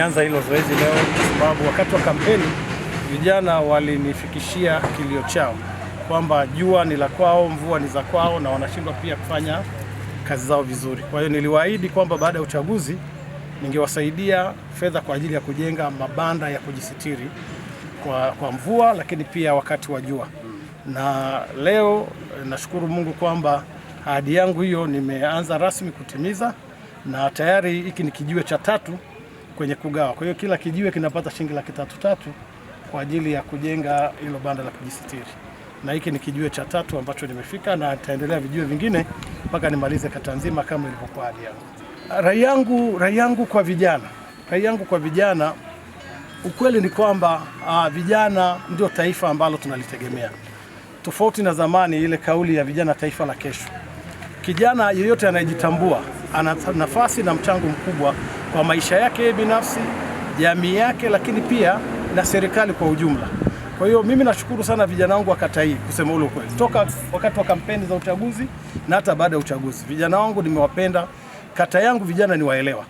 Anza hilo zoezi leo kwa sababu wakati wa kampeni vijana walinifikishia kilio chao kwamba jua ni la kwao, mvua ni za kwao na wanashindwa pia kufanya kazi zao vizuri. Kwa hiyo niliwaahidi kwamba baada ya uchaguzi ningewasaidia fedha kwa ajili ya kujenga mabanda ya kujisitiri kwa mvua, lakini pia wakati wa jua. Na leo nashukuru Mungu kwamba ahadi yangu hiyo nimeanza rasmi kutimiza, na tayari hiki ni kijiwe cha 3 kwenye kugawa. Kwa hiyo kila kijiwe kinapata shilingi 3,300 kwa ajili ya kujenga hilo banda la kujisitiri. Na hiki ni kijiwe cha 3 ambacho nimefika, na nitaendelea vijiwe vingine mpaka nimalize kata nzima kama ilivyokuwa ahadi yangu. Rai yangu kwa vijana, ukweli ni kwamba vijana ndio taifa ambalo tunalitegemea. Tofauti na zamani ile kauli ya vijana taifa la kesho. Kijana yeyote anayejitambua ana nafasi na mchango mkubwa kwa maisha yake binafsi, jamii yake, lakini pia na serikali kwa ujumla. Kwa hiyo mimi nashukuru sana vijana wangu wa kata hii, kusema ule ukweli. Toka wakati wa kampeni za uchaguzi na hata baada ya uchaguzi, vijana wangu nimewapenda. Kata yangu vijana ni waelewa.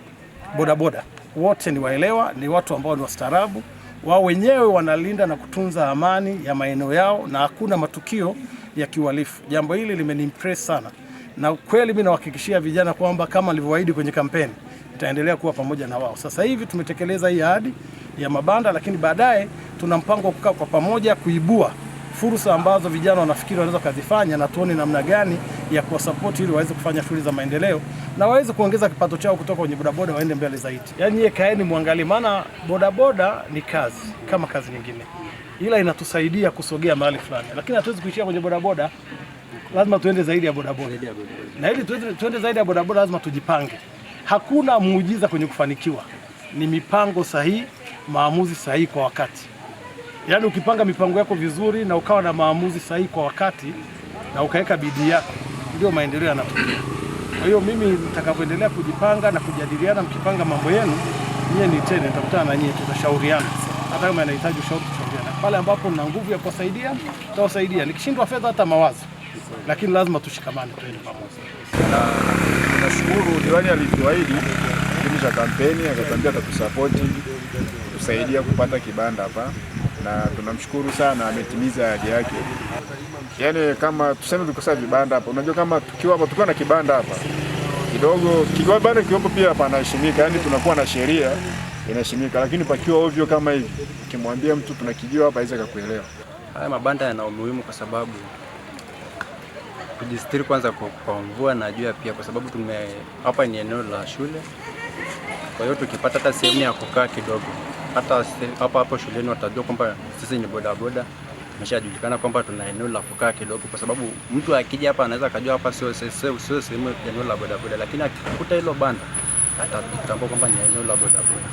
Bodaboda wote ni waelewa, ni watu ambao ni wastaarabu. Wao wenyewe wanalinda na kutunza amani ya maeneo yao na hakuna matukio ya kiuhalifu. Jambo hili limenimpress sana. Na kweli mimi nawahakikishia vijana kwamba kama nilivyoahidi kwenye kampeni, nitaendelea kuwa pamoja na wao. Sasa hivi tumetekeleza hii ahadi ya mabanda, lakini baadaye tuna mpango wa kukaa kwa pamoja kuibua fursa ambazo vijana wanafikiri wanaweza kuzifanya, na tuone namna gani ya kuwasupport ili waweze kufanya shughuli za maendeleo na waweze kuongeza kipato chao kutoka kwenye bodaboda waende mbele zaidi. Yaani yeye kaeni muangalie, maana bodaboda ni kazi kama kazi nyingine, ila inatusaidia kusogea mahali fulani, lakini hatuwezi kuishia kwenye bodaboda. Lazima tuende zaidi ya bodaboda. Na ili tuende zaidi ya bodaboda lazima tujipange. Hakuna muujiza kwenye kufanikiwa. Ni mipango sahihi, maamuzi sahihi kwa wakati. Yaani ukipanga mipango yako vizuri na ukawa na maamuzi sahihi kwa wakati na ukaweka bidii yako, ndio maendeleo yanatokea. Kwa hiyo mimi nitakapoendelea kujipanga na kujadiliana, mkipanga mambo yenu, nyie nitende, nitakutana na nyie, tutashauriana. Hata kama inahitaji ushauri, tushauriane. Pale ambapo nina nguvu ya kuwasaidia, tutawasaidia. Nikishindwa fedha hata mawazo, lakini lazima tushikamane tuende pamoja. Na nashukuru diwani alituahidi kipindi cha kampeni, akatuambia atatusapoti, kutusaidia kupata kibanda hapa, na tunamshukuru sana, ametimiza ahadi yake. Yaani kama tuseme tukikosa vibanda hapa, unajua kama tukiwa na kibanda hapa kidogo kibanda kiombo pia panaheshimika, yaani tunakuwa na sheria inaheshimika, lakini pakiwa ovyo kama hivi, ukimwambia mtu tunakijua hapa hawezi kukuelewa. Haya mabanda yana umuhimu kwa sababu kujisitiri kwanza kwa mvua na jua pia, kwa sababu hapa ni eneo la shule. Kwa hiyo tukipata hata sehemu ya kukaa kidogo, hata hapo shuleni watajua kwamba sisi ni bodaboda, tumeshajulikana kwamba tuna eneo la kukaa kidogo, kwa sababu mtu akija hapa anaweza kujua hapa sio sehemu ya eneo la bodaboda, lakini akikuta hilo banda atatambua kwamba ni eneo la bodaboda.